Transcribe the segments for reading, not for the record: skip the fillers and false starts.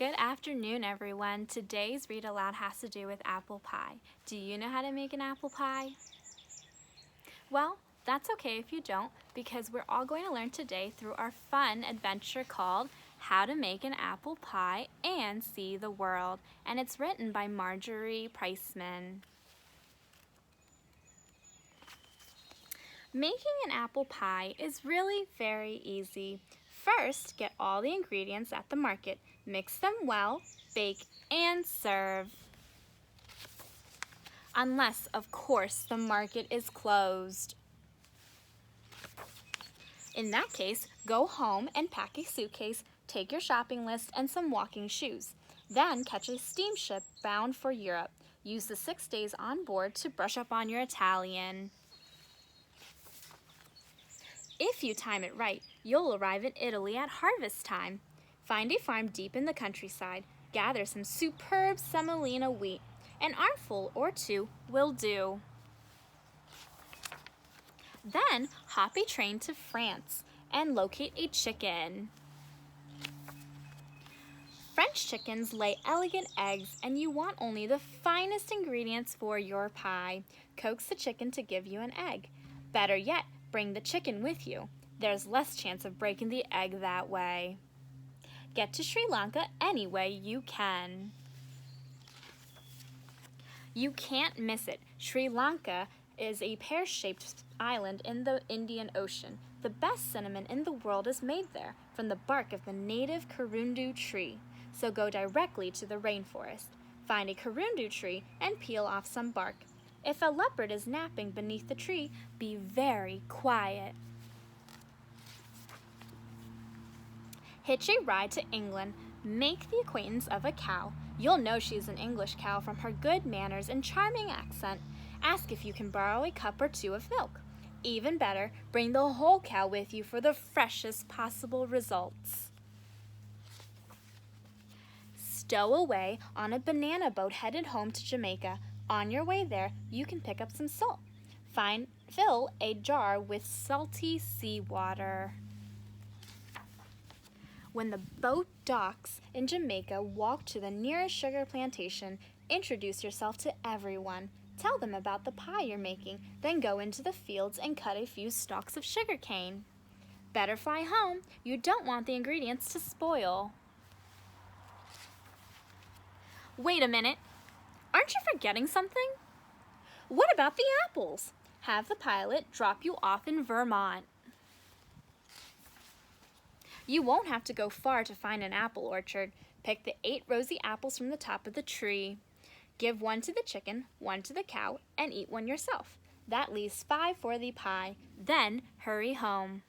Good afternoon, everyone. Today's Read Aloud has to do with apple pie. Do you know how to make an apple pie? Well, that's okay if you don't, because we're all going to learn today through our fun adventure called How to Make an Apple Pie and See the World, and it's written by Marjorie Priceman. Making an apple pie is really very easy. First, get all the ingredients at the market, mix them well, bake, and serve. Unless, of course, the market is closed. In that case, go home and pack a suitcase, take your shopping list and some walking shoes. Then catch a steamship bound for Europe. Use the 6 days on board to brush up on your Italian. If you time it right, you'll arrive in Italy at harvest time. Find a farm deep in the countryside, gather some superb semolina wheat. An armful or two will do. Then hop a train to France and locate a chicken. French chickens lay elegant eggs, and you want only the finest ingredients for your pie. Coax the chicken to give you an egg. Better yet, bring the chicken with you. There's less chance of breaking the egg that way. Get to Sri Lanka any way you can. You can't miss it. Sri Lanka is a pear-shaped island in the Indian Ocean. The best cinnamon in the world is made there from the bark of the native karundu tree. So go directly to the rainforest. Find a karundu tree and peel off some bark. If a leopard is napping beneath the tree, be very quiet. Hitch a ride to England. Make the acquaintance of a cow. You'll know she's an English cow from her good manners and charming accent. Ask if you can borrow a cup or two of milk. Even better, bring the whole cow with you for the freshest possible results. Stow away on a banana boat headed home to Jamaica. On your way there, you can pick up some salt. Fill a jar with salty seawater. When the boat docks in Jamaica, walk to the nearest sugar plantation. Introduce yourself to everyone. Tell them about the pie you're making, then go into the fields and cut a few stalks of sugar cane. Better fly home. You don't want the ingredients to spoil. Wait a minute. Aren't you forgetting something? What about the apples? Have the pilot drop you off in Vermont. You won't have to go far to find an apple orchard. Pick the 8 rosy apples from the top of the tree. Give 1 to the chicken, 1 to the cow, and eat 1 yourself. That leaves 5 for the pie. Then hurry home.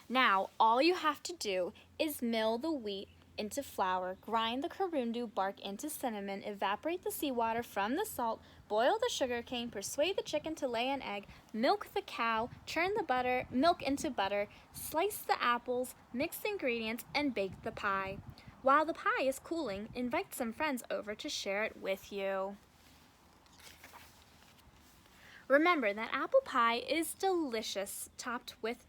Now, all you have to do is mill the wheat into flour, grind the karundu bark into cinnamon, evaporate the seawater from the salt, boil the sugar cane, persuade the chicken to lay an egg, milk the cow, churn the milk into butter, slice the apples, mix the ingredients, and bake the pie. While the pie is cooling, invite some friends over to share it with you. Remember that apple pie is delicious, topped with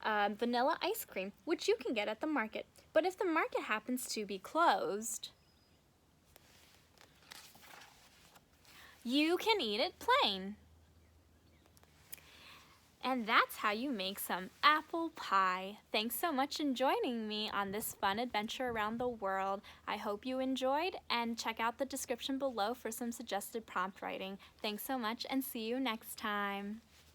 vanilla ice cream, which you can get at the market. But if the market happens to be closed, you can eat it plain. And that's how you make some apple pie. Thanks so much for joining me on this fun adventure around the world. I hope you enjoyed, and check out the description below for some suggested prompt writing. Thanks so much, and see you next time.